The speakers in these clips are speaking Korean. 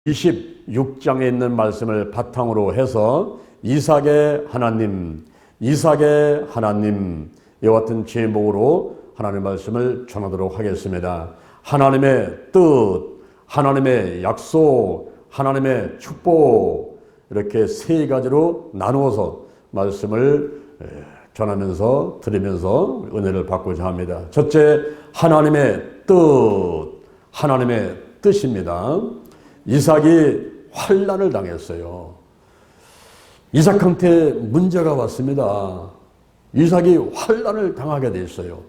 26장에 있는 말씀을 바탕으로 해서 이삭의 하나님, 이삭의 하나님, 이와 같은 제목으로 하나님의 말씀을 전하도록 하겠습니다. 하나님의 뜻, 하나님의 약속, 하나님의 축복, 이렇게 세 가지로 나누어서 말씀을 전하면서 들으면서 은혜를 받고자 합니다. 첫째, 하나님의 뜻, 하나님의 뜻입니다. 이삭이 환난을 당했어요. 이삭한테 문제가 왔습니다. 이삭이 환난을 당하게 됐어요.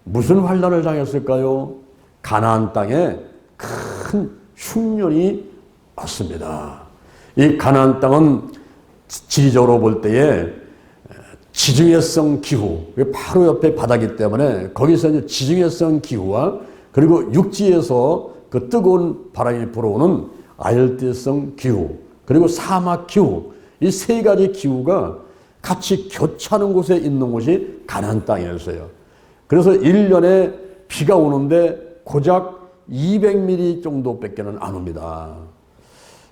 무슨 환난을 당했을까요? 가나안 땅에 큰 흉년이 왔습니다. 이 가나안 땅은 지리적으로 볼 때에 지중해성 기후, 바로 옆에 바다이기 때문에 거기서 이제 지중해성 기후와 그리고 육지에서 그 뜨거운 바람이 불어오는 아열대성 기후, 그리고 사막 기후, 이 세 가지 기후가 같이 교차하는 곳에 있는 곳이 가나안 땅이었어요. 그래서 1년에 비가 오는데 고작 200mm 정도밖에는 안 옵니다.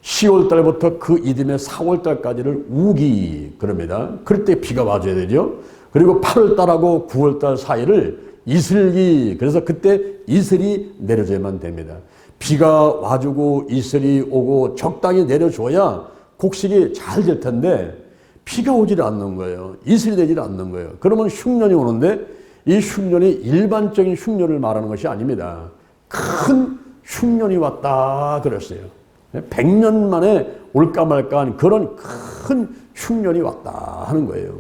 10월 달부터 그 이듬해 4월 달까지를 우기 그럽니다. 그럴 때 비가 와줘야 되죠. 그리고 8월 달하고 9월 달 사이를 이슬기, 그래서 그때 이슬이 내려줘야만 됩니다. 비가 와주고 이슬이 오고 적당히 내려줘야 곡식이 잘 될 텐데 비가 오질 않는 거예요. 이슬이 되질 않는 거예요. 그러면 흉년이 오는데 이 흉년이 일반적인 흉년을 말하는 것이 아닙니다. 큰 흉년이 왔다 그랬어요. 100년 만에 올까 말까한 그런 큰 흉년이 왔다 하는 거예요.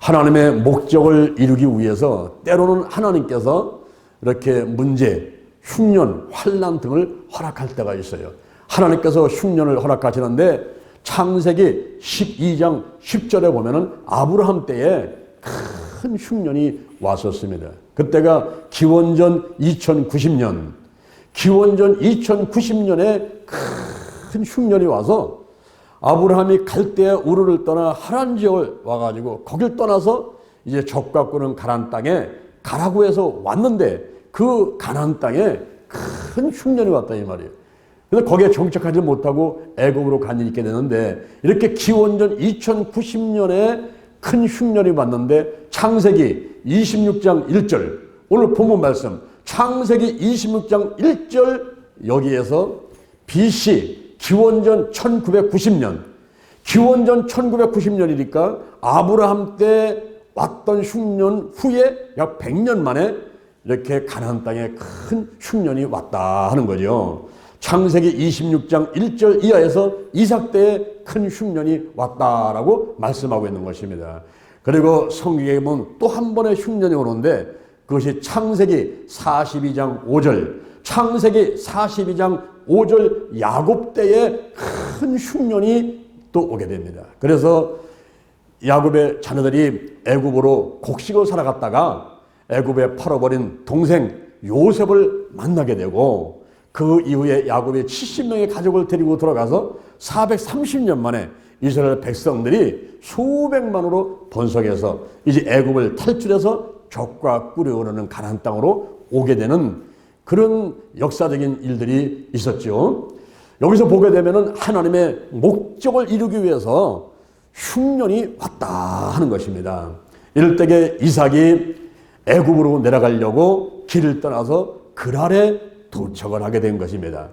하나님의 목적을 이루기 위해서 때로는 하나님께서 이렇게 문제, 흉년, 환난 등을 허락할 때가 있어요. 하나님께서 흉년을 허락하시는데 창세기 12장 10절에 보면은 아브라함 때에 큰 흉년이 왔었습니다. 그때가 기원전 2090년, 기원전 2090년에 큰 흉년이 와서 아브라함이 갈대아 우르를 떠나 하란 지역을 와가지고 거길 떠나서 이제 적과 꾸는 가나안 땅에 가라고 해서 왔는데 그 가나안 땅에 큰 흉년이 왔다 이 말이에요. 그래서 거기에 정착하지 못하고 애굽으로 간 일이 있게 되는데 이렇게 기원전 2090년에 큰 흉년이 왔는데 창세기 26장 1절, 오늘 본문 말씀 창세기 26장 1절 여기에서 BC 기원전 1990년, 기원전 1990년이니까 아브라함 때 왔던 흉년 후에 약 100년 만에 이렇게 가나안 땅에 큰 흉년이 왔다 하는 거죠. 창세기 26장 1절 이하에서 이삭 때에 큰 흉년이 왔다라고 말씀하고 있는 것입니다. 그리고 성경에 보면 또 한 번의 흉년이 오는데 그것이 창세기 42장 5절, 창세기 42장 5절 야곱 때에 큰 흉년이 또 오게 됩니다. 그래서 야곱의 자녀들이 애굽으로 곡식을 살아갔다가 애굽에 팔아버린 동생 요셉을 만나게 되고 그 이후에 야곱이 70명의 가족을 데리고 들어가서 430년 만에 이스라엘 백성들이 수백만으로 번성해서 이제 애굽을 탈출해서 적과 꿀이 흐르는 가나안 땅으로 오게 되는 그런 역사적인 일들이 있었죠. 여기서 보게 되면은 하나님의 목적을 이루기 위해서 흉년이 왔다 하는 것입니다. 이럴 때에 이삭이 애굽으로 내려가려고 길을 떠나서 그랄에 도착을 하게 된 것입니다.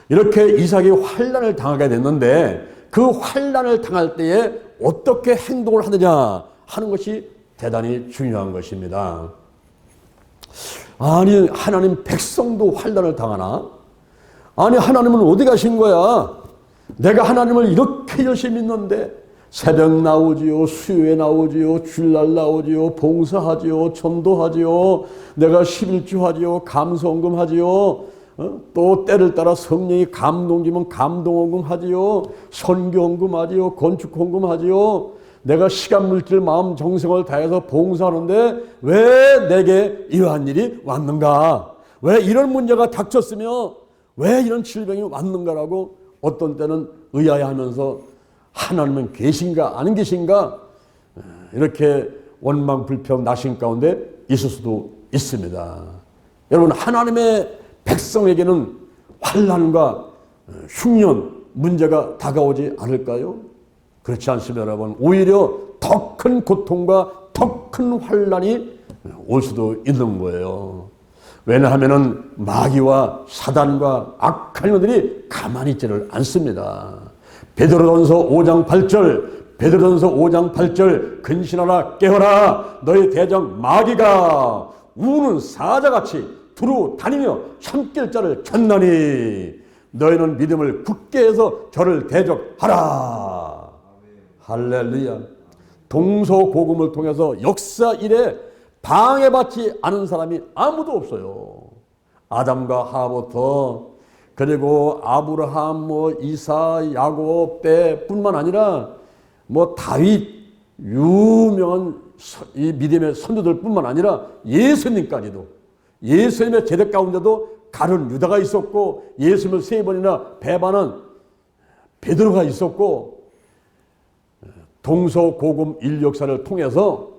이렇게 이삭이 환난을 당하게 됐는데 그 환난을 당할 때에 어떻게 행동을 하느냐 하는 것이 대단히 중요한 것입니다. 아니 하나님 백성도 환난을 당하나? 아니 하나님은 어디 가신 거야? 내가 하나님을 이렇게 열심히 믿는데 새벽 나오지요, 수요에 나오지요, 주일날 나오지요, 봉사하지요, 전도하지요, 내가 11조 하지요, 감성금 하지요, 또 때를 따라 성령이 감동 주면 감동헌금 하지요, 선교헌금 하지요, 건축헌금 하지요. 내가 시간 물질 마음 정성을 다해서 봉사하는데 왜 내게 이러한 일이 왔는가? 왜 이런 문제가 닥쳤으며 왜 이런 질병이 왔는가라고 어떤 때는 의아해하면서 하나님은 계신가 아닌 계신가 이렇게 원망 불평 나신 가운데 있을 수도 있습니다. 여러분 하나님의 백성에게는 환난과 흉년, 문제가 다가오지 않을까요? 그렇지 않습니다, 여러분. 오히려 더 큰 고통과 더 큰 환난이 올 수도 있는 거예요. 왜냐하면 마귀와 사단과 악한 영들이 가만히 있지를 않습니다. 베드로전서 5장 8절, 베드로전서 5장 8절, 근신하라 깨어라 너희 대장 마귀가 우는 사자같이 두루 다니며 참길 자를 찾나니 너희는 믿음을 굳게 해서 저를 대적하라. 할렐루야. 동서고금을 통해서 역사 이래 방해받지 않은 사람이 아무도 없어요. 아담과 하와부터 그리고 아브라함, 이사, 야곱 때뿐만 아니라 다윗 유명한 이 믿음의 선조들뿐만 아니라 예수님까지도, 예수님의 제자 가운데도 가룟 유다가 있었고 예수님을 3번이나 배반한 베드로가 있었고 동서고금 인력사를 통해서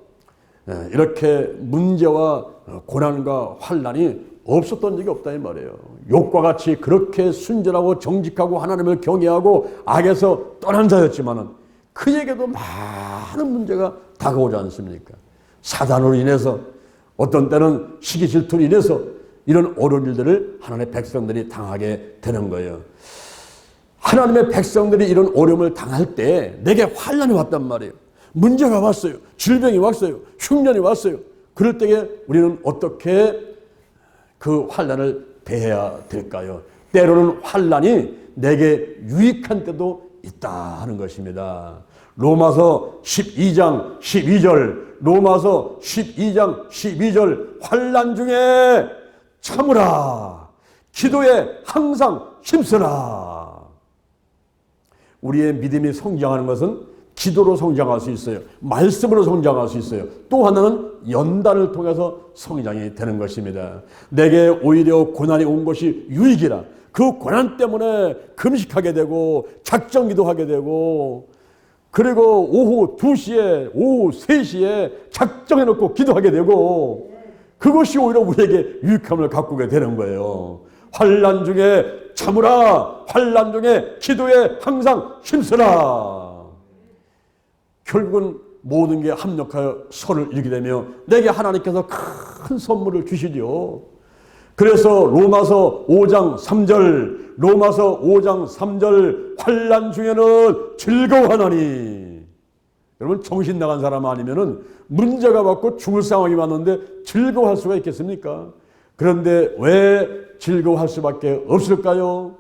이렇게 문제와 고난과 환난이 없었던 적이 없다 이 말이에요. 욥과 같이 그렇게 순전하고 정직하고 하나님을 경외하고 악에서 떠난 자였지만은 그에게도 많은 문제가 다가오지 않습니까? 사단으로 인해서 어떤 때는 시기 질투로 인해서 이런 어려운 일들을 하나님의 백성들이 당하게 되는 거예요. 하나님의 백성들이 이런 어려움을 당할 때 내게 환난이 왔단 말이에요. 문제가 왔어요. 질병이 왔어요. 흉년이 왔어요. 그럴 때에 우리는 어떻게 그 환난을 대해야 될까요? 때로는 환난이 내게 유익한 때도 있다 하는 것입니다. 로마서 12장 12절, 로마서 12장 12절, 환난 중에 참으라. 기도에 항상 힘쓰라. 우리의 믿음이 성장하는 것은 기도로 성장할 수 있어요. 말씀으로 성장할 수 있어요. 또 하나는 연단을 통해서 성장이 되는 것입니다. 내게 오히려 고난이 온 것이 유익이라. 그 고난 때문에 금식하게 되고 작정기도 하게 되고 그리고 오후 2시에 오후 3시에 작정해놓고 기도하게 되고 그것이 오히려 우리에게 유익함을 가꾸게 되는 거예요. 환난 중에 참으라. 환난 중에 기도에 항상 힘쓰라. 결국은 모든 게 합력하여 선을 이루게 되며 내게 하나님께서 큰 선물을 주시죠. 그래서 로마서 5장 3절, 로마서 5장 3절, 환난 중에는 즐거워하나니. 여러분 정신 나간 사람 아니면은 문제가 왔고 죽을 상황이 왔는데 즐거워할 수가 있겠습니까? 그런데 왜 즐거워할 수밖에 없을까요?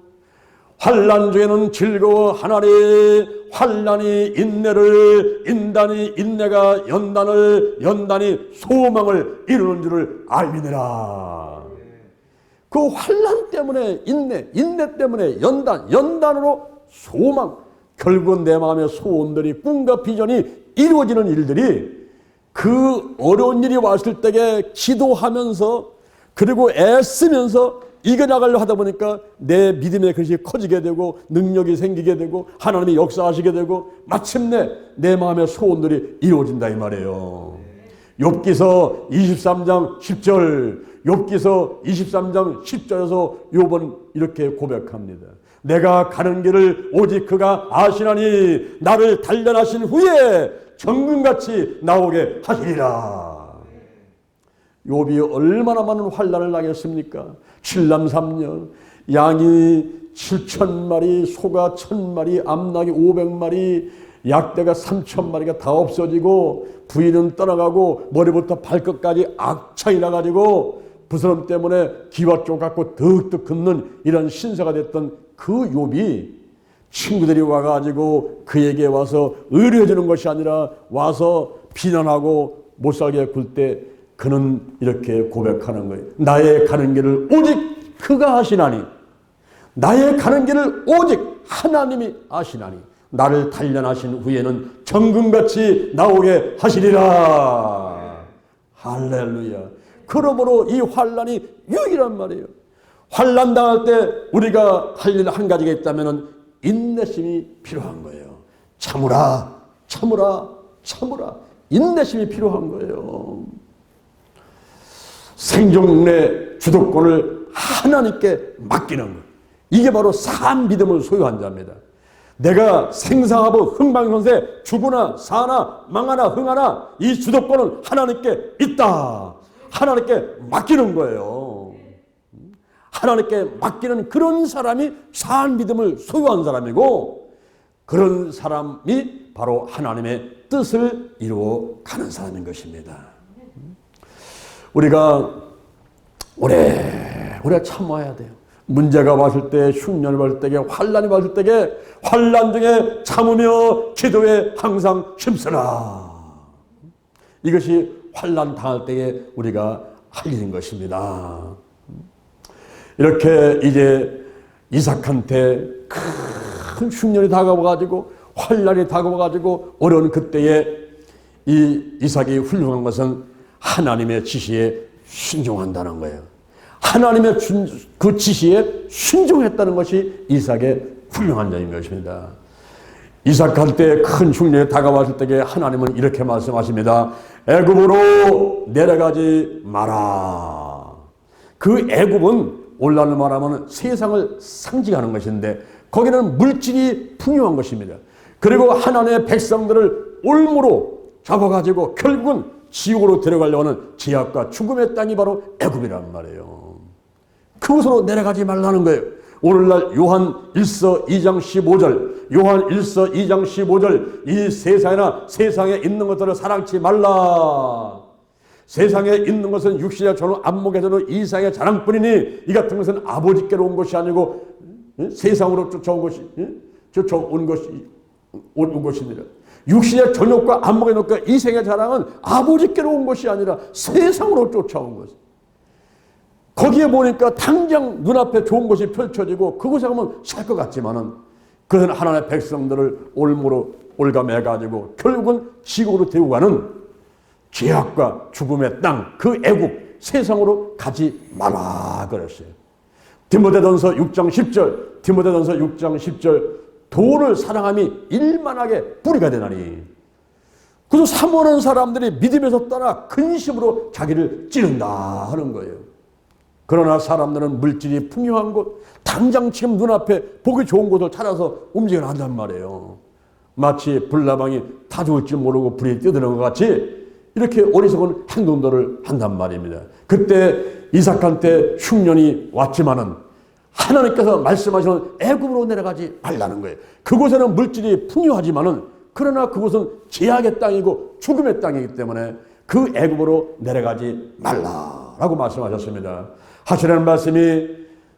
환난 중에는 즐거워하나니 환난이 인내를, 인단이 인내가 연단을, 연단이 소망을 이루는 줄을 알미니라. 그 환난 때문에 인내, 인내 때문에 연단, 연단으로 소망. 결국은 내 마음의 소원들이, 꿈과 비전이 이루어지는 일들이 그 어려운 일이 왔을 때에 기도하면서 그리고 애쓰면서 이겨나가려고 하다 보니까 내 믿음의 그릇이 커지게 되고 능력이 생기게 되고 하나님이 역사하시게 되고 마침내 내 마음의 소원들이 이루어진다 이 말이에요. 욥기서 23장 10절, 욥기서 23장 10절에서 욥은 이렇게 고백합니다. 내가 가는 길을 오직 그가 아시나니 나를 단련하신 후에 정금같이 나오게 하시리라. 욥이 얼마나 많은 환난을 당했습니까? 7남 3녀, 양이 7,000마리, 소가 1,000마리, 암낙이 500마리, 약대가 3,000마리가 다 없어지고 부인은 떠나가고 머리부터 발끝까지 악창이 나가지고 부스럼 때문에 기와 쪼갑고 득득 긋는 이런 신세가 됐던 그 욥이 친구들이 와가지고 그에게 와서 의뢰해주는 것이 아니라 와서 비난하고 못살게 굴 때 그는 이렇게 고백하는 거예요. 나의 가는 길을 오직 그가 아시나니, 나의 가는 길을 오직 하나님이 아시나니 나를 단련하신 후에는 정금같이 나오게 하시리라. 할렐루야. 그러므로 이 환난이 유익이란 말이에요. 환난 당할 때 우리가 할 일 한 가지가 있다면 인내심이 필요한 거예요. 참으라, 참으라, 참으라. 인내심이 필요한 거예요. 생존의 주도권을 하나님께 맡기는 거예요. 이게 바로 산 믿음을 소유한 자입니다. 내가 생사하고 흥망성쇠 죽으나 사나 망하나 흥하나 이 주도권은 하나님께 있다. 하나님께 맡기는 거예요. 하나님께 맡기는 그런 사람이 산 믿음을 소유한 사람이고, 그런 사람이 바로 하나님의 뜻을 이루어 가는 사람인 것입니다. 우리가 오래 참아야 돼요. 문제가 왔을 때, 흉년이 왔을 때에, 환난이 왔을 때에 환난 중에 참으며 기도에 항상 힘쓰라. 이것이 환난 당할 때에 우리가 할 일인 것입니다. 이렇게 이제 이삭한테 큰 흉년이 다가와가지고 환난이 다가와가지고 어려운 그때에 이 이삭이 훌륭한 것은 하나님의 지시에 순종한다는 거예요. 하나님의 그 지시에 순종했다는 것이 이삭의 훌륭한 점인 것입니다. 이삭한테 큰 흉년이 다가왔을 때에 하나님은 이렇게 말씀하십니다. 애굽으로 내려가지 마라. 그 애굽은 오늘날 말하면 세상을 상징하는 것인데 거기는 물질이 풍요한 것입니다. 그리고 하나님의 백성들을 올무로 잡아가지고 결국은 지옥으로 데려가려고 하는 죄악과 죽음의 땅이 바로 애굽이란 말이에요. 그곳으로 내려가지 말라는 거예요. 오늘날 요한 1서 2장 15절, 요한 1서 2장 15절, 이 세상에 있는 것들을 사랑치 말라. 세상에 있는 것은 육신의 저는 안목에서는 이상의 자랑뿐이니 이 같은 것은 아버지께로 온 것이 아니고 세상으로 쫓아온 것이 온 것입니다. 육신의 전욕과 안목의 욕과 이생의 자랑은 아버지께로 온 것이 아니라 세상으로 쫓아온 것. 거기에 보니까 당장 눈앞에 좋은 것이 펼쳐지고 그곳에 가면 살 것 같지만은 그것은 하나님의 백성들을 올무로 올가매가지고 결국은 지옥으로 데리고 가는 죄악과 죽음의 땅, 그 애국 세상으로 가지 마라 그랬어요. 디모데전서 6장 10절, 디모데전서 6장 10절, 돈을 사랑함이 일만하게 뿌리가 되나니. 그래서 사모하는 사람들이 믿음에서 떠나 근심으로 자기를 찌른다 하는 거예요. 그러나 사람들은 물질이 풍요한 곳, 당장 지금 눈앞에 보기 좋은 곳을 찾아서 움직여 한단 말이에요. 마치 불나방이 다 죽을 줄 모르고 불이 뛰어드는 것 같이 이렇게 어리석은 행동들을 한단 말입니다. 그때 이삭한테 흉년이 왔지만은 하나님께서 말씀하시는 애굽으로 내려가지 말라는 거예요. 그곳에는 물질이 풍요하지만은 그러나 그곳은 죄악의 땅이고 죽음의 땅이기 때문에 그 애굽으로 내려가지 말라라고 말씀하셨습니다. 하시라는 말씀이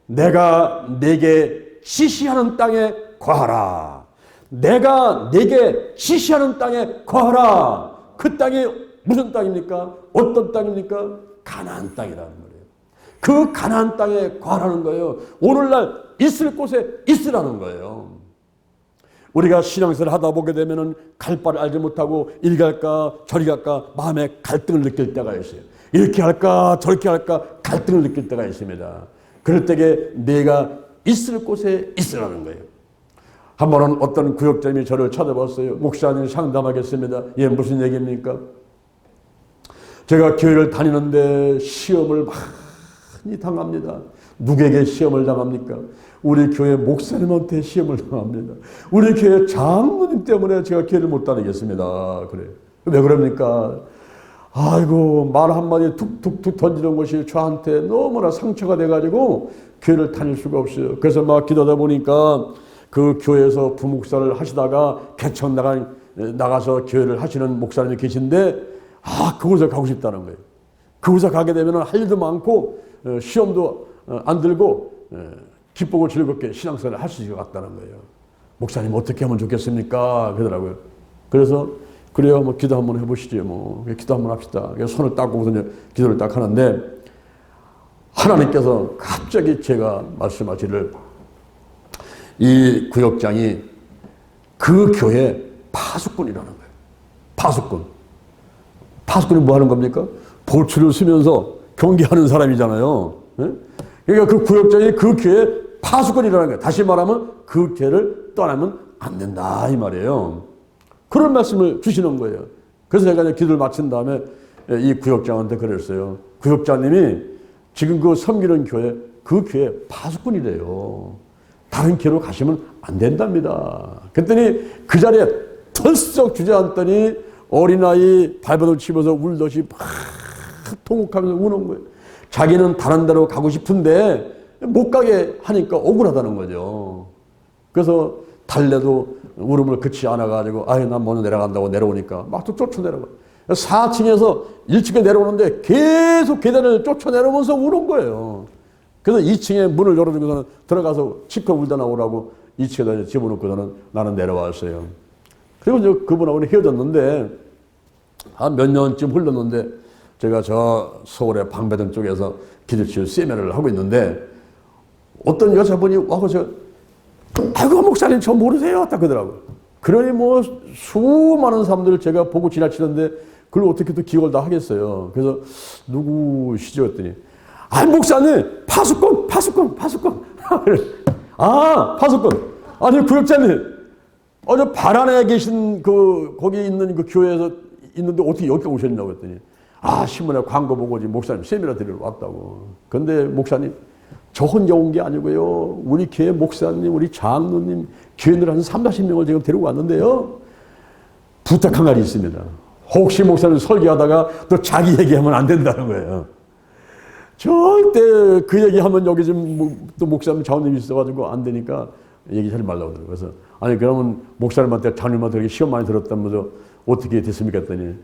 내가 내게 지시하는 땅에 거하라. 내가 내게 지시하는 땅에 거하라. 그 땅이 무슨 땅입니까? 어떤 땅입니까? 가나안 땅이라는 거예요. 그 가나안 땅에 거하라는 거예요. 오늘날 있을 곳에 있으라는 거예요. 우리가 신앙생활을 하다 보게 되면은 갈 바를 알지 못하고 이리 갈까 저리 갈까 마음에 갈등을 느낄 때가 있어요. 이렇게 할까 저렇게 할까 갈등을 느낄 때가 있습니다. 그럴 때에 내가 있을 곳에 있으라는 거예요. 한 번은 어떤 구역장님이 저를 찾아봤어요. 목사님 상담하겠습니다. 예, 무슨 얘기입니까? 제가 교회를 다니는데 시험을 많이 당합니다. 누구에게 시험을 당합니까? 우리 교회 목사님한테 시험을 당합니다. 우리 교회 장로님 때문에 제가 교회를 못 다니겠습니다. 그래요. 왜 그럽니까? 아이고, 말 한마디 툭툭툭 던지는 것이 저한테 너무나 상처가 돼가지고 교회를 다닐 수가 없어요. 그래서 막 기도하다 보니까 그 교회에서 부목사를 하시다가 개척 나가서 교회를 하시는 목사님이 계신데 그곳에 가고 싶다는 거예요. 그곳에 가게 되면 할 일도 많고 시험도 안 들고 기쁘고 즐겁게 신앙생활을 할 수 있을 것 같다는 거예요. 목사님 어떻게 하면 좋겠습니까? 그러더라고요. 그래서 그래요, 뭐 기도 한번 해보시죠. 뭐 기도 한번 합시다. 그래서 손을 닦고서 기도를 딱 하는데 하나님께서 갑자기 제가 말씀하시기를 이 구역장이 그 교회 파수꾼이라는 거예요. 파수꾼. 파수꾼이 뭐 하는 겁니까? 보초를 쓰면서 경계하는 사람이잖아요. 그러니까 그 구역장이 그 교회 파수꾼이라는 거예요. 다시 말하면 그 교회를 떠나면 안 된다 이 말이에요. 그런 말씀을 주시는 거예요. 그래서 제가 이제 기도를 마친 다음에 이 구역장한테 그랬어요. 구역장님이 지금 그 섬기는 교회, 그 교회 파수꾼이래요. 다른 길로 가시면 안 된답니다. 그랬더니 그 자리에 털썩 주저앉더니 어린아이 발버둥 치면서 울듯이 막 통곡하면서 우는 거예요. 자기는 다른 데로 가고 싶은데 못 가게 하니까 억울하다는 거죠. 그래서 달래도 울음을 그치 않아가지고 아유 난 먼저 내려간다고 내려오니까 막 또 쫓아내려가. 4층에서 1층에 내려오는데 계속 계단을 쫓아내려오면서 우는 거예요. 그래서 2층에 문을 열어주고서는 들어가서 치켜 울다 나오라고 2층에다 집어넣고서는 나는 내려왔어요. 그리고 이제 그분하고는 헤어졌는데 한 몇 년쯤 흘렀는데 제가 저 서울의 방배동 쪽에서 기도치유 세미나를 하고 있는데 어떤 여자분이 와서 아이고 목사님 저 모르세요? 딱 그러더라고요. 그러니 뭐 수많은 사람들을 제가 보고 지나치던데 그걸 어떻게 또 기억을 다 하겠어요. 그래서 누구시죠? 했더니 아 목사님 파수꾼 아 파수꾼 아니 구역자님 어제 바란에 계신 그 거기 있는 그 교회에서 있는데 어떻게 여기 오셨냐고 했더니 아 신문에 광고 보고 목사님 세미나 드리러 왔다고. 근데 목사님 저 혼자 온 게 아니고요. 우리 교회 목사님, 우리 장로님, 교인들 한 30-40명을 지금 데리고 왔는데요. 부탁한 말이 있습니다. 혹시 목사님 설교하다가 또 자기 얘기하면 안 된다는 거예요. 절대 그 얘기하면 여기 지금 또 목사님, 장로님이 있어가지고 안 되니까 얘기하지 말라고 그러더라고요. 그래서 아니 그러면 목사님한테 장로님한테 이렇게 시험 많이 들었다면서 어떻게 됐습니까? 했더니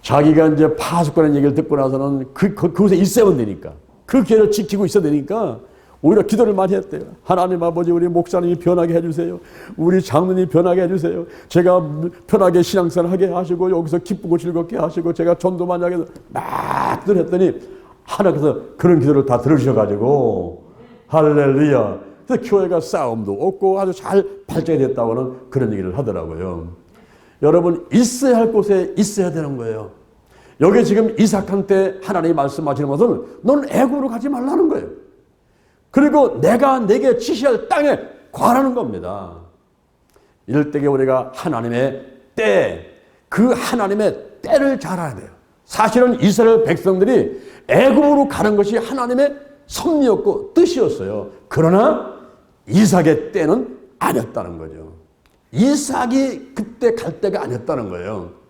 자기가 이제 파수꾼의 얘기를 듣고 나서는 그곳에 있어야만 되니까 그 길을 지키고 있어야 되니까 오히려 기도를 많이 했대요. 하나님 아버지 우리 목사님이 변하게 해주세요. 우리 장로님이 변하게 해주세요. 제가 편하게 신앙생활 하게 하시고 여기서 기쁘고 즐겁게 하시고 제가 전도 많이 하게 해서 막 했더니 하나님께서 그런 기도를 다 들으셔가지고 할렐루야. 그래서 교회가 싸움도 없고 아주 잘 발전이 됐다고는 그런 얘기를 하더라고요. 여러분 있어야 할 곳에 있어야 되는 거예요. 여기 지금 이삭한테 하나님이 말씀하시는 것은 너는 애굽으로 가지 말라는 거예요. 그리고 내가 내게 지시할 땅에 관하는 겁니다. 이럴 때에 우리가 하나님의 때, 그 하나님의 때를 잘 알아야 돼요. 사실은 이스라엘 백성들이 애굽으로 가는 것이 하나님의 섭리였고 뜻이었어요. 그러나 이삭의 때는 아니었다는 거죠. 이삭이 그때 갈 때가 아니었다는 거예요.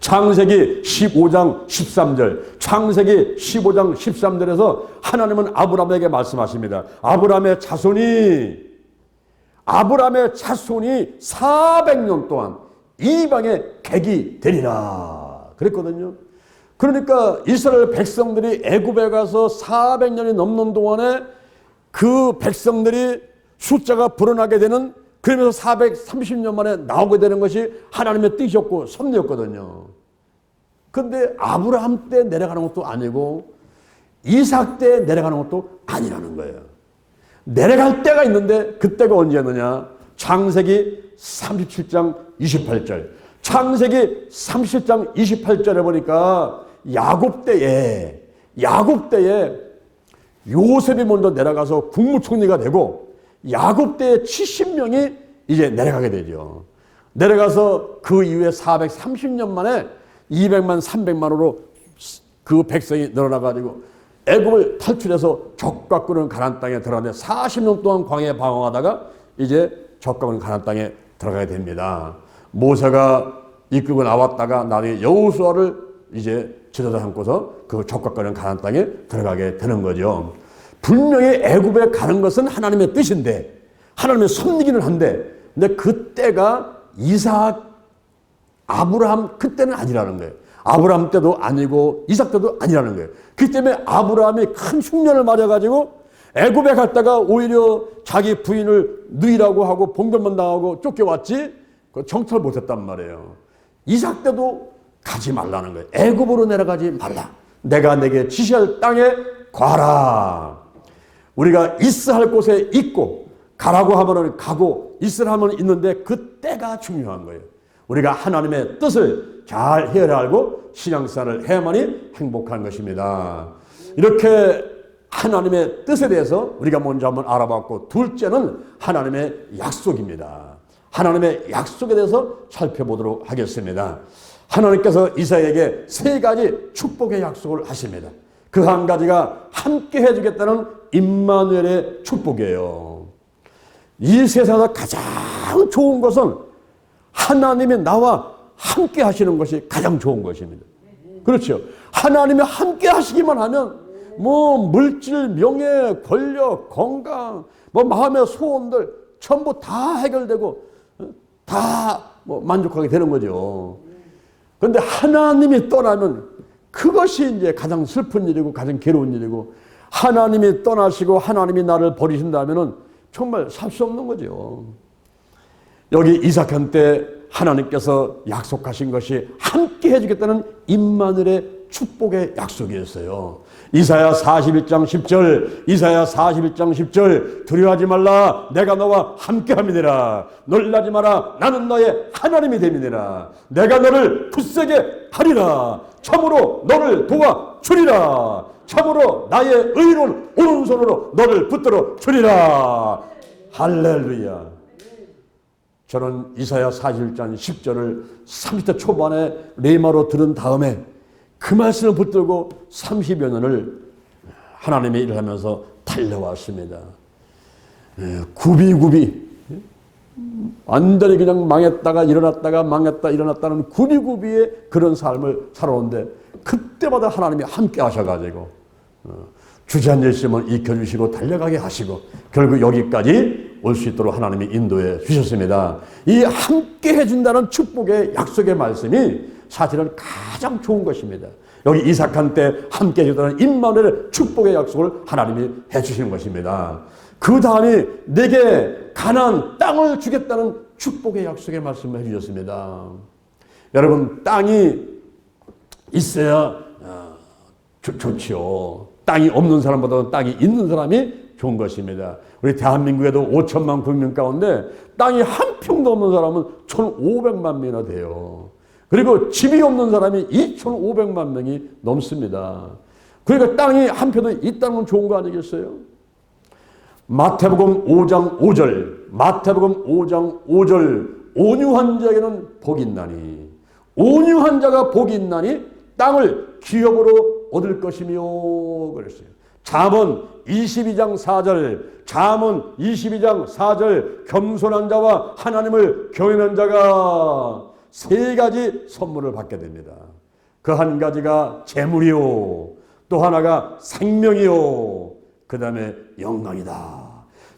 창세기 15장 13절, 창세기 15장 13절에서 하나님은 아브라함에게 말씀하십니다. 아브라함의 자손이 400년 동안 이방의 객이 되리라 그랬거든요. 그러니까 이스라엘 백성들이 애굽에 가서 400년이 넘는 동안에 그 백성들이 숫자가 불어나게 되는, 그러면서 430년 만에 나오게 되는 것이 하나님의 뜻이었고 섭리였거든요. 그런데 아브라함 때 내려가는 것도 아니고 이삭 때 내려가는 것도 아니라는 거예요. 내려갈 때가 있는데 그때가 언제였느냐? 창세기 37장 28절. 창세기 37장 28절에 보니까 야곱 때에 요셉이 먼저 내려가서 국무총리가 되고 야곱 때에 70명이 이제 내려가게 되죠. 내려가서 그 이후에 430년 만에 200만 300만으로 그 백성이 늘어나가지고 애굽을 탈출해서 적과 끄는 가나안 땅에 들어가는데 40년 동안 광야에 방황하다가 이제 적과 끄는 가나안 땅에 들어가게 됩니다. 모세가 이끌고 나왔다가 나중에 여호수아를 이제 지도자 삼고서 그 적과 끄는 가나안 땅에 들어가게 되는 거죠. 분명히 애굽에 가는 것은 하나님의 뜻인데 하나님의 섭리기는 한데 근데 그때가 이삭, 아브라함 그때는 아니라는 거예요. 아브라함 때도 아니고 이삭 때도 아니라는 거예요. 그렇기 때문에 아브라함이 큰 흉년을 맞아가지고 애굽에 갔다가 오히려 자기 부인을 누이라고 하고 봉변만 당하고 쫓겨왔지 정찰 못했단 말이에요. 이삭 때도 가지 말라는 거예요. 애굽으로 내려가지 말라. 내가 내게 지시할 땅에 가라. 우리가 있어야 할 곳에 있고 가라고 하면 가고 있으라 하면 있는데 그 때가 중요한 거예요. 우리가 하나님의 뜻을 잘 헤아려 알고 신앙생활을 해야만이 행복한 것입니다. 이렇게 하나님의 뜻에 대해서 우리가 먼저 한번 알아봤고 둘째는 하나님의 약속입니다. 하나님의 약속에 대해서 살펴보도록 하겠습니다. 하나님께서 이삭에게 세 가지 축복의 약속을 하십니다. 그 한 가지가 함께 해주겠다는 임마누엘의 축복이에요. 이 세상에서 가장 좋은 것은 하나님이 나와 함께 하시는 것이 가장 좋은 것입니다. 그렇죠. 하나님이 함께 하시기만 하면 뭐 물질, 명예, 권력, 건강, 뭐 마음의 소원들 전부 다 해결되고 다 뭐 만족하게 되는 거죠. 그런데 하나님이 떠나면 그것이 이제 가장 슬픈 일이고 가장 괴로운 일이고, 하나님이 떠나시고 하나님이 나를 버리신다면은 정말 살 수 없는 거죠. 여기 이삭한테 하나님께서 약속하신 것이 함께 해주겠다는 임마누엘의 축복의 약속이었어요. 이사야 41장 10절, 이사야 41장 10절, 두려워하지 말라, 내가 너와 함께함이니라. 놀라지 마라, 나는 너의 하나님이 됨이니라. 내가 너를 굳세게 하리라. 참으로 너를 도와주리라. 참으로 나의 의로운 오른손으로 너를 붙들어 주리라. 할렐루야. 저는 이사야 41장 10절을 30대 초반에 레마로 들은 다음에 그 말씀을 붙들고 30여 년을 하나님의 일을 하면서 달려왔습니다. 구비구비, 완전히 그냥 망했다가 일어났다가 망했다 일어났다는 구비구비의 그런 삶을 살아오는데, 그때마다 하나님이 함께 하셔가지고 주저앉아 있으면 익혀주시고 달려가게 하시고 결국 여기까지 올 수 있도록 하나님이 인도해 주셨습니다. 이 함께 해준다는 축복의 약속의 말씀이 사실은 가장 좋은 것입니다. 여기 이삭한테 함께 해주다는 임마누엘의 축복의 약속을 하나님이 해주시는 것입니다. 그 다음에 내게 가나안 땅을 주겠다는 축복의 약속의 말씀을 해주셨습니다. 여러분, 땅이 있어야 좋지요. 땅이 없는 사람보다는 땅이 있는 사람이 좋은 것입니다. 우리 대한민국에도 5천만 국민 가운데 땅이 한 평도 없는 사람은 1,500만 명이나 돼요. 그리고 집이 없는 사람이 2,500만 명이 넘습니다. 그러니까 땅이 한 평도 있다는 건 좋은 거 아니겠어요? 마태복음 5장 5절, 마태복음 5장 5절, 온유한 자에게는 복이 있나니, 온유한 자가 복이 있나니 땅을 기업으로 얻을 것이며 그랬어요. 잠언 22장 4절, 잠언 22장 4절, 겸손한 자와 하나님을 경외하는 자가 세 가지 선물을 받게 됩니다. 그 한 가지가 재물이요, 또 하나가 생명이요, 그 다음에 영광이다.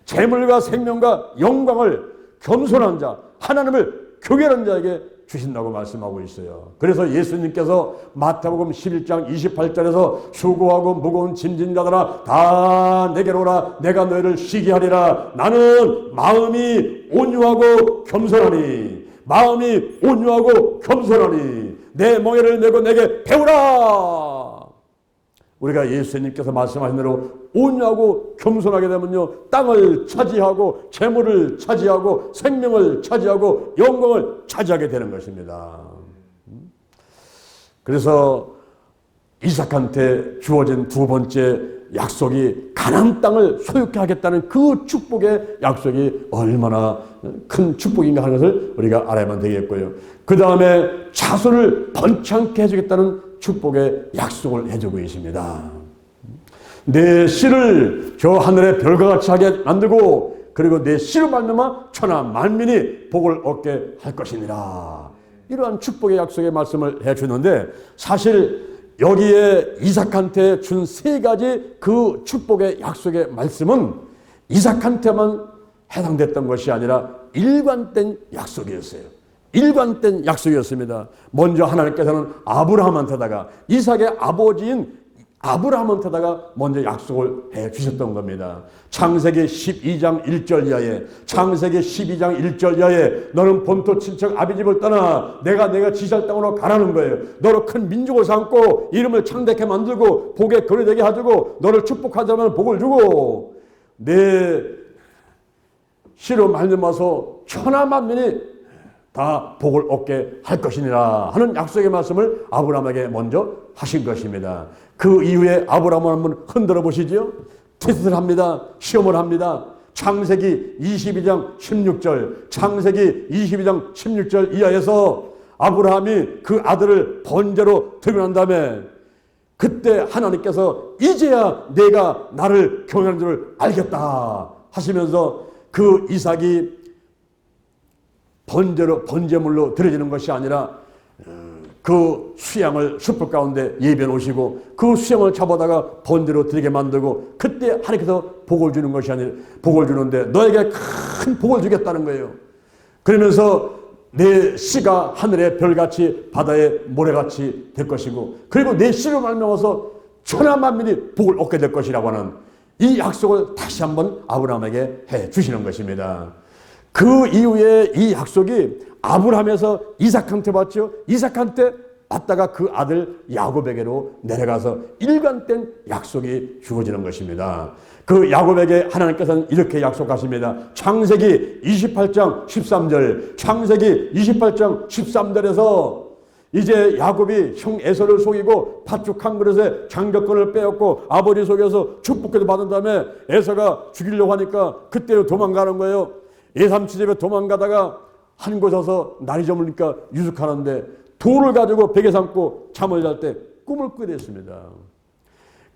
재물과 생명과 영광을 겸손한 자, 하나님을 경외하는 자에게 주신다고 말씀하고 있어요. 그래서 예수님께서 마태복음 11장 28절에서 수고하고 무거운 짐진 자들아 다 내게로 오라, 내가 너희를 쉬게 하리라. 나는 마음이 온유하고 겸손하니, 마음이 온유하고 겸손하니 내 멍에를 메고 내게 배우라. 우리가 예수님께서 말씀하신 대로 온유하고 겸손하게 되면요, 땅을 차지하고 재물을 차지하고 생명을 차지하고 영광을 차지하게 되는 것입니다. 그래서 이삭한테 주어진 두 번째 약속이 가나안 땅을 소유케 하겠다는 그 축복의 약속이 얼마나 큰 축복인가 하는 것을 우리가 알아야만 되겠고요. 그 다음에 자손을 번창케 해주겠다는 축복의 약속을 해주고 계십니다. 내 씨를 저 하늘의 별과 같이 하게 만들고, 그리고 내 씨로 말미암아 천하 만민이 복을 얻게 할 것이니라. 이러한 축복의 약속의 말씀을 해주는데, 사실 여기에 이삭한테 준 세 가지 그 축복의 약속의 말씀은 이삭한테만 해당됐던 것이 아니라 일관된 약속이었어요. 일관된 약속이었습니다. 먼저 하나님께서는 아브라함한테다가, 이삭의 아버지인 아브라함한테다가 먼저 약속을 해 주셨던 겁니다. 창세기 12장 1절 이하에, 창세기 12장 1절 이하에 너는 본토 친척 아비집을 떠나 내가 지시할 땅으로 가라는 거예요. 너로 큰 민족을 삼고 이름을 창대케 만들고 복의 근이 되게 해주고 너를 축복하자면 복을 주고 내 씨로 말미암아서 천하 만민이 다 복을 얻게 할 것이니라 하는 약속의 말씀을 아브라함에게 먼저 하신 것입니다. 그 이후에 아브라함을 한번 흔들어 보시죠. 테스트를 합니다. 시험을 합니다. 창세기 22장 16절, 창세기 22장 16절 이하에서 아브라함이 그 아들을 번제로 드리고 난 다음에 그때 하나님께서 이제야 내가 나를 경외하는 줄 알겠다 하시면서 그 이삭이 번제물로 드려지는 것이 아니라 그 수양을 숯불 가운데 예비해 놓으시고 그 수양을 잡아다가 번제로 드리게 만들고 그때 하나님께서 복을 주는 것이 아니라 복을 주는데 너에게 큰 복을 주겠다는 거예요. 그러면서 내 씨가 하늘의 별같이 바다의 모래같이 될 것이고 그리고 내 씨로 말미암아서 천하 만민이 복을 얻게 될 것이라고 하는 이 약속을 다시 한번 아브라함에게 해 주시는 것입니다. 그 이후에 이 약속이 아브라함에서 이삭한테 받죠. 이삭한테 받다가 그 아들 야곱에게로 내려가서 일관된 약속이 주어지는 것입니다. 그 야곱에게 하나님께서는 이렇게 약속하십니다. 창세기 28장 13절 창세기 28장 13절에서 이제 야곱이 형 에서를 속이고 팥죽 한 그릇에 장격권을 빼앗고 아버지 속에서 축복기도 받은 다음에 에서가 죽이려고 하니까 그때 도망가는 거예요. 예삼치 집에 도망가다가 한 곳 와서 날이 저물니까 유숙하는데 돌을 가지고 베개 삼고 잠을 잘 때 꿈을 꾸게 됐습니다.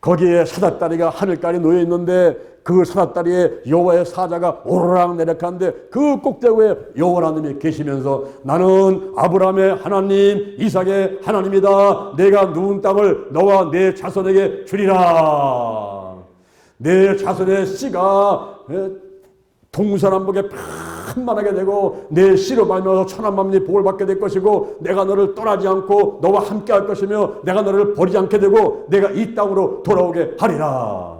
거기에 사닥다리가 하늘까지 놓여 있는데 그 사닥다리에 여호와의 사자가 오르락 내려가는데 그 꼭대기에 여호와 하나님이 계시면서 나는 아브라함의 하나님 이삭의 하나님이다. 내가 누운 땅을 너와 내 자손에게 주리라. 내 자손의 씨가 동서남북에 편만하게 되고 내 씨로 말미암아서 천하 만민이 복을 받게 될 것이고 내가 너를 떠나지 않고 너와 함께 할 것이며 내가 너를 버리지 않게 되고 내가 이 땅으로 돌아오게 하리라.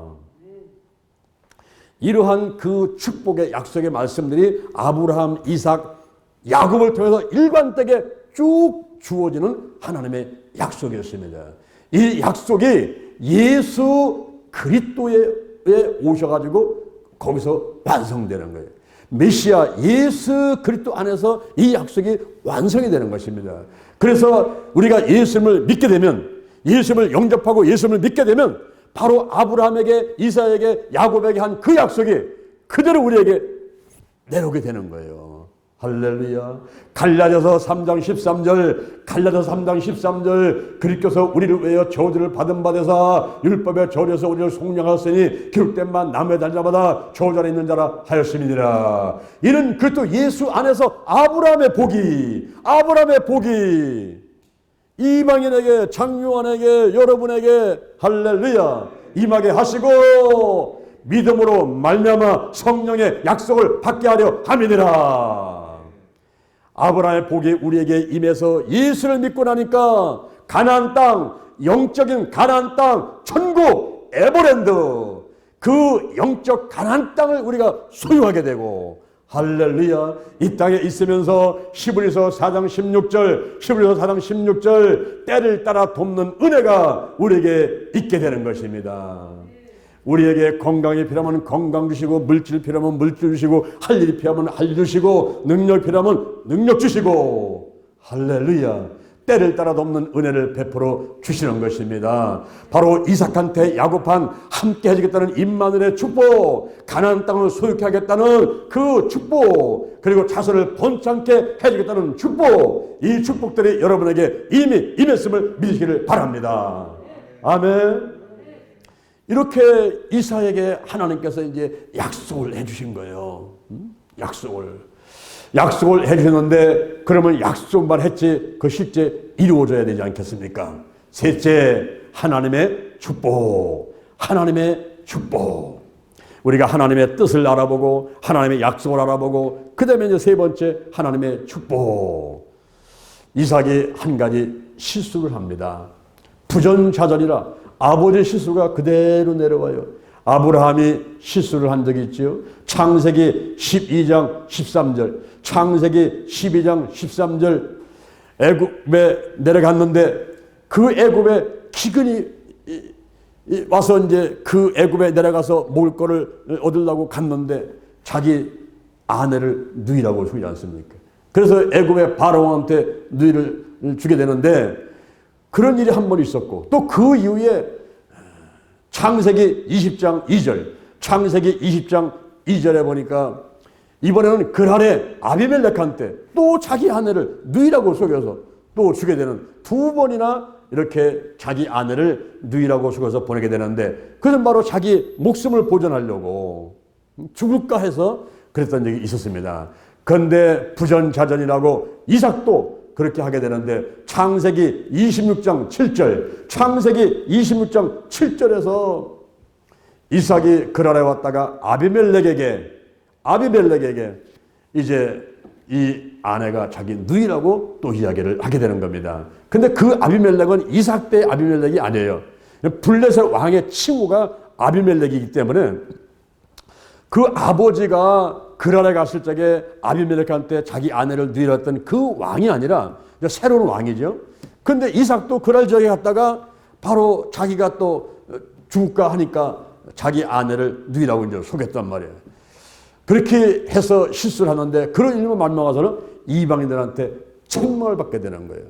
이러한 그 축복의 약속의 말씀들이 아브라함, 이삭, 야곱을 통해서 일관되게 쭉 주어지는 하나님의 약속이었습니다. 이 약속이 예수 그리스도에 오셔가지고 거기서 완성되는 거예요. 메시아 예수 그리스도 안에서 이 약속이 완성이 되는 것입니다. 그래서 우리가 예수님을 믿게 되면 예수님을 영접하고 예수님을 믿게 되면 바로 아브라함에게 이삭에게 야곱에게 한 그 약속이 그대로 우리에게 내려오게 되는 거예요. 할렐루야. 갈라디아서 3장 13절 갈라디아서 3장 13절 그리스도께서 우리를 위하여 저주를 받은 바 되사 율법의 저주에서 우리를 속량하였으니 기록된 바 남의 달자마다 저주 안에 있는 자라 하였음이니라. 이는 그리스도 예수 안에서 아브라함의 복이 이방인에게 장요한에게 여러분에게 할렐루야 임하게 하시고 믿음으로 말미암아 성령의 약속을 받게 하려 함이니라. 아브라함의 복이 우리에게 임해서 예수를 믿고 나니까 가나안 땅, 영적인 가나안 땅, 천국, 에버랜드 그 영적 가나안 땅을 우리가 소유하게 되고 할렐루야. 이 땅에 있으면서 히브리서 4장 16절 때를 따라 돕는 은혜가 우리에게 있게 되는 것입니다. 우리에게 건강이 필요하면 건강 주시고 물질 필요하면 물질 주시고 할 일이 필요하면 할 일 주시고 능력 필요하면 능력 주시고 할렐루야. 때를 따라 돕는 은혜를 베풀어 주시는 것입니다. 바로 이삭한테 야곱한 함께 해주겠다는 임마누엘의 축복, 가나안 땅을 소유케 하겠다는 그 축복, 그리고 자손을 번창케 해주겠다는 축복, 이 축복들이 여러분에게 이미 임했음을 믿으시기를 바랍니다. 아멘. 이렇게 이삭에게 하나님께서 이제 약속을 해주신 거예요. 약속을 해주셨는데 그러면 약속만 했지 그 실제 이루어져야 되지 않겠습니까? 셋째, 하나님의 축복. 우리가 하나님의 뜻을 알아보고 하나님의 약속을 알아보고 그 다음에 이제 세 번째 하나님의 축복. 이삭이 한 가지 실수를 합니다. 부전자전이라 아버지의 실수가 그대로 내려와요. 아브라함이 실수를 한 적이 있죠. 창세기 12장 13절 창세기 12장 13절 애굽에 내려갔는데 그 애굽에 기근이 와서 이제 그 애굽에 내려가서 먹을 거를 얻으려고 갔는데 자기 아내를 누이라고 주지 않습니까? 그래서 애굽의 바로왕한테 누이를 주게 되는데 그런 일이 한 번 있었고 또 그 이후에 창세기 20장 2절 창세기 20장 2절에 보니까 이번에는 그날에 아비멜렉한테 또 자기 아내를 누이라고 속여서 또 주게 되는 두 번이나 이렇게 자기 아내를 누이라고 속여서 보내게 되는데, 그것은 바로 자기 목숨을 보존하려고 죽을까 해서 그랬던 적이 있었습니다. 그런데 부전자전이라고 이삭도 그렇게 하게 되는데, 창세기 26장 7절, 창세기 26장 7절에서 이삭이 그랄에 왔다가 아비멜렉에게 이제 이 아내가 자기 누이라고 또 이야기를 하게 되는 겁니다. 근데 그 아비멜렉은 이삭 때 아비멜렉이 아니에요. 블레셋 왕의 친구가 아비멜렉이기 때문에 그 아버지가 그랄에 갔을 적에 아비멜렉한테 자기 아내를 누이라 했던 그 왕이 아니라 새로운 왕이죠. 근데 이삭도 그랄 지역에 갔다가 바로 자기가 또 죽을까 하니까 자기 아내를 누이라고 이제 속였단 말이에요. 그렇게 해서 실수를 하는데, 그런 일만 만나가서는 이방인들한테 책망을 받게 되는 거예요.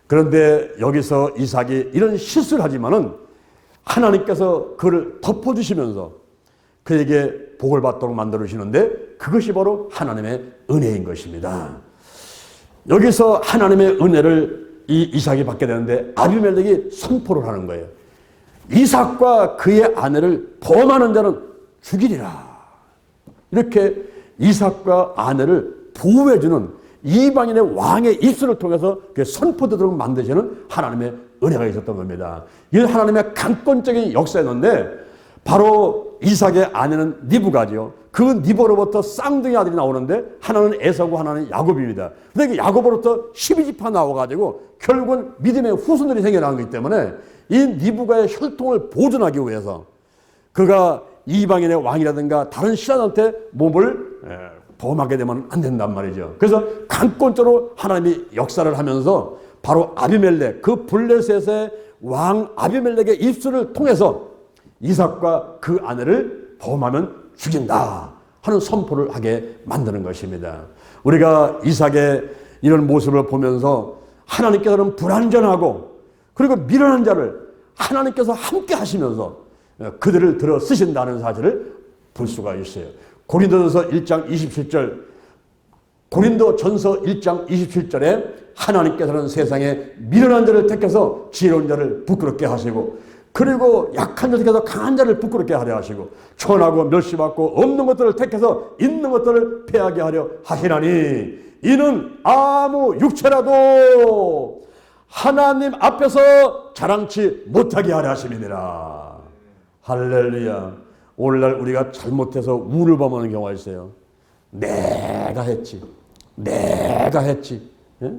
그런데 여기서 이삭이 이런 실수를 하지만은 하나님께서 그를 덮어주시면서 그에게 복을 받도록 만들어주시는데, 그것이 바로 하나님의 은혜인 것입니다. 여기서 하나님의 은혜를 이 이삭이 받게 되는데, 아비멜렉이 선포를 하는 거예요. 이삭과 그의 아내를 범하는 자는 죽이리라. 이렇게 이삭과 아내를 보호해주는 이방인의 왕의 입술을 통해서 선포되도록 만드시는 하나님의 은혜가 있었던 겁니다. 이건 하나님의 강권적인 역사였는데, 바로 이삭의 아내는 리브가죠. 그 리브로부터 쌍둥이 아들이 나오는데, 하나는 에사고 하나는 야곱입니다. 그런데 야곱으로부터 12지파 나와가지고 결국은 믿음의 후손들이 생겨나는 거기 때문에 이 리브가의 혈통을 보존하기 위해서 그가 이방인의 왕이라든가 다른 신하한테 몸을 범하게 되면 안 된단 말이죠. 그래서 강권적으로 하나님이 역사를 하면서 바로 아비멜렉, 그 블레셋의 왕 아비멜렉의 입술을 통해서 이삭과 그 아내를 범하면 죽인다 하는 선포를 하게 만드는 것입니다. 우리가 이삭의 이런 모습을 보면서 하나님께서는 불완전하고 그리고 미련한 자를 하나님께서 함께 하시면서 그들을 들어 쓰신다는 사실을 볼 수가 있어요. 고린도전서 1장 27절, 고린도전서 1장 27절에 하나님께서는 세상에 미련한 자를 택해서 지혜로운 자를 부끄럽게 하시고, 그리고 약한 자를 택해서 강한 자를 부끄럽게 하려 하시고, 천하고 멸시받고 없는 것들을 택해서 있는 것들을 패하게 하려 하시나니, 이는 아무 육체라도 하나님 앞에서 자랑치 못하게 하려 하심이니라. 할렐루야. 오늘날 우리가 잘못해서 우를 범하는 경우가 있어요. 내가 했지. 예?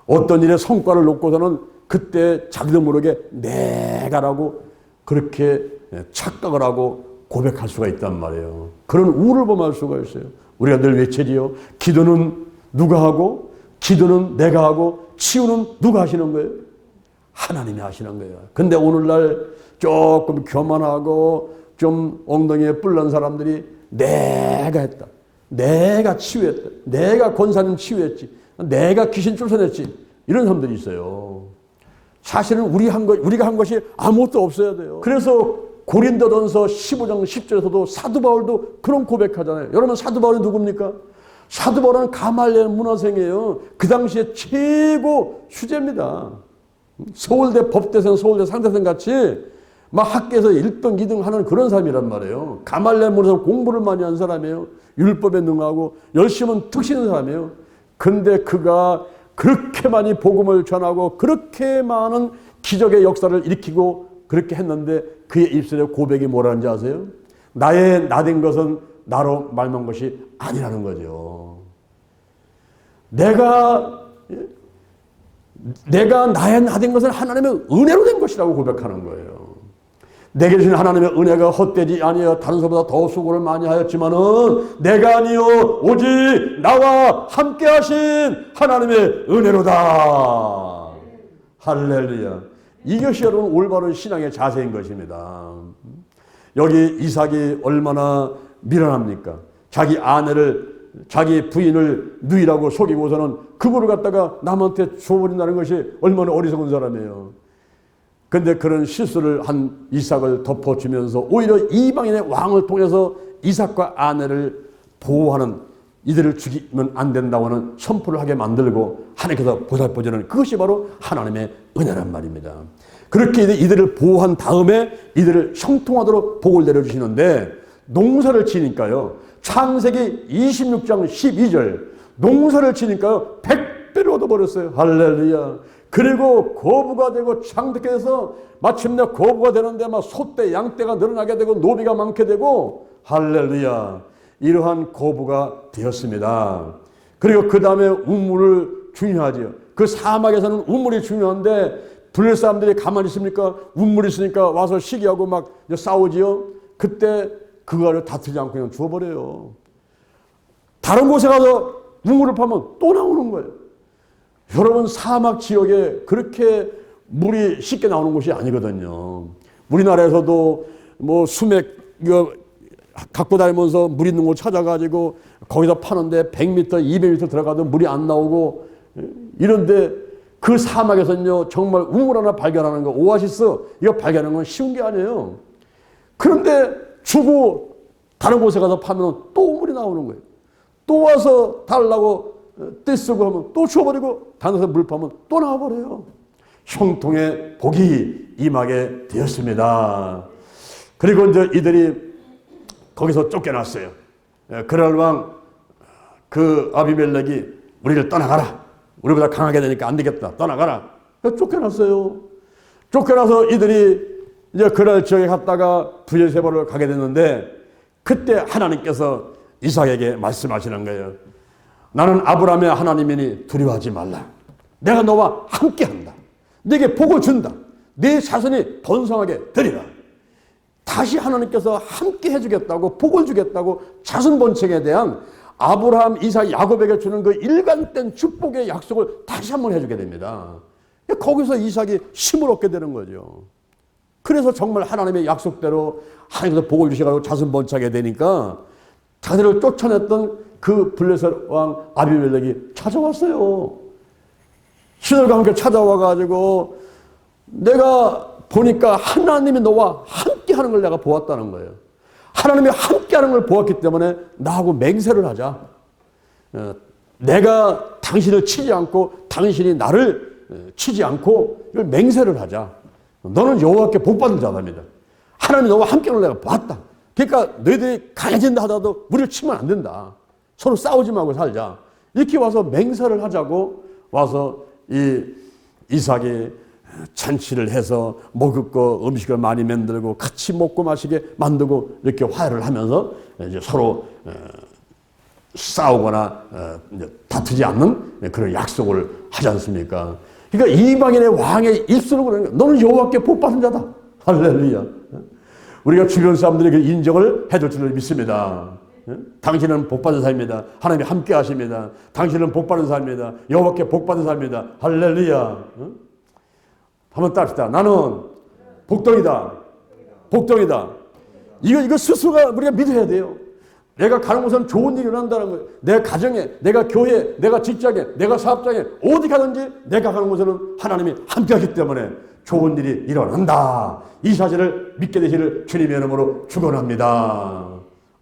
어떤 일의 성과를 놓고서는 그때 자기도 모르게 내가라고 그렇게 착각을 하고 고백할 수가 있단 말이에요. 그런 우를 범할 수가 있어요. 우리가 늘 외치지요. 기도는 누가 하고, 기도는 내가 하고, 치유는 누가 하시는 거예요? 하나님이 하시는 거예요. 근데 오늘날 조금 교만하고 좀 엉덩이에 뿔난 사람들이 내가 했다, 내가 치유했다, 내가 권사님 치유했지, 내가 귀신 쫓아냈지, 이런 사람들이 있어요. 사실은 우리가 한 것이 아무것도 없어야 돼요. 그래서 고린도전서 15장 10절에서도 사도 바울도 그런 고백하잖아요. 여러분, 사도 바울이 누굽니까? 사도 바울은 가말리엘 문화생이에요. 그 당시에 최고 수재입니다. 서울대 법대생, 서울대 상대생 같이 막 학교에서 1등, 2등 하는 그런 사람이란 말이에요. 가말리엘 문화생 공부를 많이 한 사람이에요. 율법에 능하고 열심은 특신한 사람이에요. 근데 그가 그렇게 많이 복음을 전하고 그렇게 많은 기적의 역사를 일으키고 그렇게 했는데, 그의 입술에 고백이 뭐라는지 아세요? 나의 나된 것은 나로 말만 것이 아니라는 거죠. 내가 나의 나된 것은 하나님의 은혜로 된 것이라고 고백하는 거예요. 내게 주신 하나님의 은혜가 헛되지 아니하여 다른 사람보다 더 수고를 많이 하였지만은 내가 아니요 오직 나와 함께 하신 하나님의 은혜로다. 할렐루야. 이것이 여러분 올바른 신앙의 자세인 것입니다. 여기 이삭이 얼마나 미련합니까? 자기 아내를, 자기 부인을 누이라고 속이고서는 그거를 갖다가 남한테 줘버린다는 것이 얼마나 어리석은 사람이에요. 그런데 그런 실수를 한 이삭을 덮어주면서 오히려 이방인의 왕을 통해서 이삭과 아내를 보호하는 이들을 죽이면 안 된다고 하는 선포를 하게 만들고 하나님께서 보살펴주는 그것이 바로 하나님의 은혜란 말입니다. 그렇게 이들을 보호한 다음에 이들을 형통하도록 복을 내려주시는데 농사를 지니까요. 창세기 26장 12절 농사를 지니까요. 100배를 얻어버렸어요. 할렐루야. 그리고 거부가 되고 창득해서 마침내 거부가 되는데 막 소떼 양떼가 늘어나게 되고 노비가 많게 되고 할렐루야. 이러한 거부가 되었습니다. 그리고 그 다음에 우물을 중요하지요. 그 사막에서는 우물이 중요한데 블레 사람들이 가만히 있습니까? 우물이 있으니까 와서 시기하고 막 싸우지요. 그때 그거를 다투지 않고 그냥 죽어버려요. 다른 곳에 가서 우물을 파면 또 나오는 거예요. 여러분 사막 지역에 그렇게 물이 쉽게 나오는 곳이 아니거든요. 우리나라에서도 뭐 수맥 이거 갖고 다니면서 물 있는 곳 찾아가지고 거기다 파는데 100m, 200m 들어가도 물이 안 나오고 이런데 그 사막에서는요 정말 우물 하나 발견하는 거 오아시스 이거 발견하는 건 쉬운 게 아니에요. 그런데 주고 다른 곳에 가서 파면 또 물이 나오는 거예요. 또 와서 달라고 떼쓰고 하면 또 주워버리고 다른 데서 물 파면 또 나와버려요. 형통의 복이 임하게 되었습니다. 그리고 이제 이들이 거기서 쫓겨났어요. 그럴왕 그 아비멜렉이 우리를 떠나가라. 우리보다 강하게 되니까 안 되겠다. 떠나가라. 쫓겨났어요. 쫓겨나서 이들이 이제 그날 지역에 갔다가 브엘세바로 가게 됐는데 그때 하나님께서 이삭에게 말씀하시는 거예요. 나는 아브라함의 하나님이니 두려워하지 말라. 내가 너와 함께한다. 네게 복을 준다. 네 자손이 번성하게 되리라. 다시 하나님께서 함께 해주겠다고 복을 주겠다고 자손 번창에 대한 아브라함, 이삭, 야곱에게 주는 그 일관된 축복의 약속을 다시 한번 해주게 됩니다. 거기서 이삭이 힘을 얻게 되는 거죠. 그래서 정말 하나님의 약속대로 하나님께서 복을 주셔가지고 자손 번창하게 되니까 자들을 쫓아냈던 그 블레셋 왕 아비멜렉이 찾아왔어요. 신들과 함께 찾아와가지고 내가 보니까 하나님이 너와 함께 하는 걸 내가 보았다는 거예요. 하나님이 함께 하는 걸 보았기 때문에 나하고 맹세를 하자. 내가 당신을 치지 않고 당신이 나를 치지 않고 이걸 맹세를 하자. 너는 여호와께 복받은 자답니다. 하나님이 너와 함께 하는 걸 내가 보았다. 그러니까 너희들이 강해진다 하더라도 우리를 치면 안 된다. 서로 싸우지 말고 살자. 이렇게 와서 맹세를 하자고 와서 이 이삭이 잔치를 해서 먹을 거 음식을 많이 만들고 같이 먹고 마시게 만들고 이렇게 화해를 하면서 이제 서로 싸우거나 다투지 않는 그런 약속을 하지 않습니까? 그러니까 이방인의 왕의 입술로 그러는 거예요. 너는 여호와께 복받은 자다. 할렐루야. 우리가 주변 사람들에게 인정을 해줄 줄을 믿습니다. 당신은 복받은 사람입니다. 하나님이 함께 하십니다. 당신은 복받은 사람입니다. 여호와께 복받은 사람입니다. 할렐루야. 한번 따릅시다. 나는 복덩이다. 복덩이다. 이거 스스로가 우리가 믿어야 돼요. 내가 가는 곳은 좋은 일이 일어난다는 거예요. 내 가정에, 내가 교회에, 내가 직장에, 내가 사업장에 어디 가든지 내가 가는 곳에는 하나님이 함께하기 때문에 좋은 일이 일어난다. 이 사실을 믿게 되시를 주님의 이름으로 축원합니다.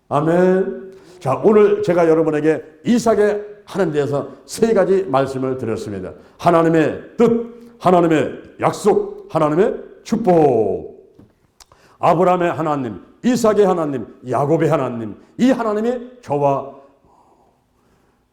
아멘. 자, 오늘 제가 여러분에게 이삭의 하나님에 대해서 세 가지 말씀을 드렸습니다. 하나님의 뜻, 하나님의 약속, 하나님의 축복. 아브라함의 하나님, 이삭의 하나님, 야곱의 하나님, 이 하나님이 저와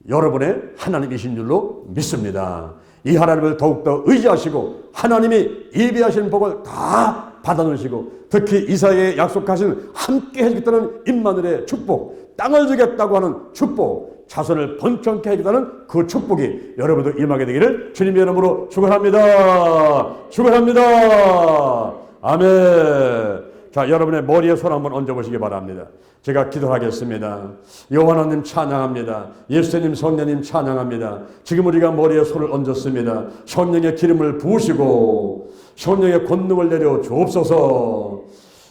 여러분의 하나님이신 줄로 믿습니다. 이 하나님을 더욱더 의지하시고 하나님이 예비하신 복을 다 받아놓으시고 특히 이삭에게 약속하신 함께 해주겠다는 임마누엘의 축복, 땅을 주겠다고 하는 축복, 자손을 번창케 해주겠다는 그 축복이 여러분도 임하게 되기를 주님의 이름으로 축원합니다. 축원합니다. 아멘. 자, 여러분의 머리에 손 한번 얹어보시기 바랍니다. 제가 기도하겠습니다. 여호와 하나님 찬양합니다. 예수님 성령님 찬양합니다. 지금 우리가 머리에 손을 얹었습니다. 성령의 기름을 부으시고 성령의 권능을 내려 주옵소서.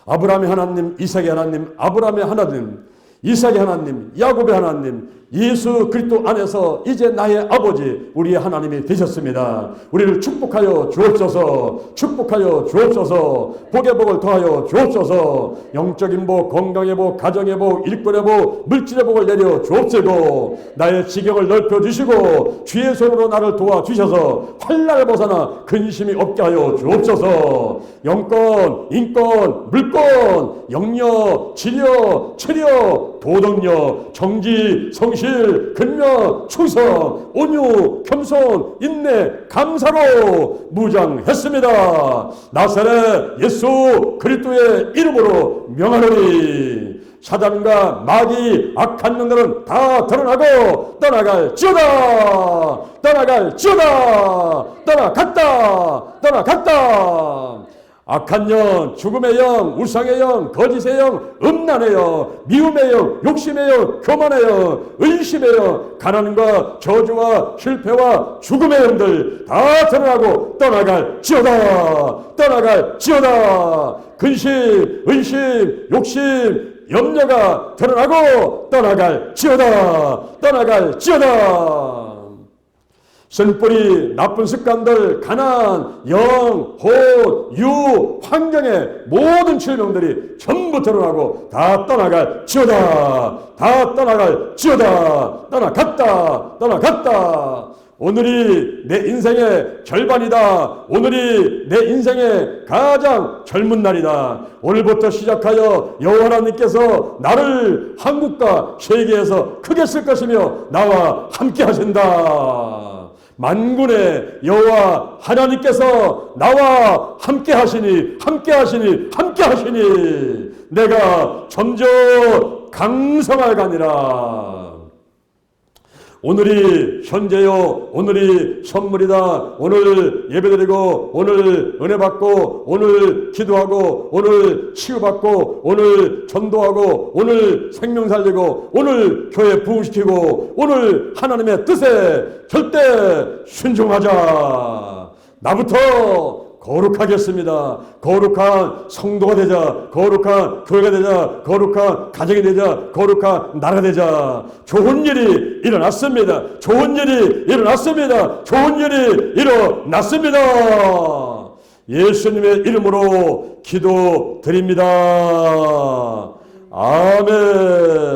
아브라함의 하나님, 이삭의 하나님, 아브라함의 하나님, 이삭의 하나님, 야곱의 하나님, 예수 그리스도 안에서 이제 나의 아버지 우리의 하나님이 되셨습니다. 우리를 축복하여 주옵소서. 축복하여 주옵소서. 복의 복을 더하여 주옵소서. 영적인 복, 건강의 복, 가정의 복, 일꾼의 복, 물질의 복을 내려 주옵시고 나의 지경을 넓혀주시고 주의 손으로 나를 도와주셔서 환난을 벗어나 근심이 없게 하여 주옵소서. 영권, 인권, 물권, 영력, 지력, 체력, 도덕력, 정지, 성실, 근면, 충성, 온유, 겸손, 인내, 감사로 무장했습니다. 나사렛 예수 그리스도의 이름으로 명하노니 사단과 마귀 악한 놈들은 다 드러나고 떠나갈지어다. 떠나갈지어다. 떠나갔다. 악한 영, 죽음의 영, 우상의 영, 거짓의 영, 음란의 영, 미움의 영, 욕심의 영, 교만의 영, 의심의 영, 가난과 저주와 실패와 죽음의 영들 다 드러나고 떠나갈지어다. 근심, 의심, 욕심, 염려가 드러나고 떠나갈지어다. 쓴뿌리, 나쁜 습관들, 가난, 영, 혼, 유, 환경의 모든 질병들이 전부 드러나고 다 떠나갈지어다. 떠나갔다. 오늘이 내 인생의 절반이다. 오늘이 내 인생의 가장 젊은 날이다. 오늘부터 시작하여 여호와 하나님께서 나를 한국과 세계에서 크게 쓸 것이며 나와 함께 하신다. 만군의 여호와 하나님께서 나와 함께 하시니 내가 점점 강성하가니라. 오늘이 현재요, 오늘이 선물이다. 오늘 예배드리고, 오늘 은혜 받고, 오늘 기도하고, 오늘 치유받고, 오늘 전도하고, 오늘 생명 살리고, 오늘 교회 부흥시키고, 오늘 하나님의 뜻에 절대 순종하자. 나부터 거룩하겠습니다. 거룩한 성도가 되자. 거룩한 교회가 되자. 거룩한 가정이 되자. 거룩한 나라가 되자. 좋은 일이 일어났습니다. 예수님의 이름으로 기도드립니다. 아멘.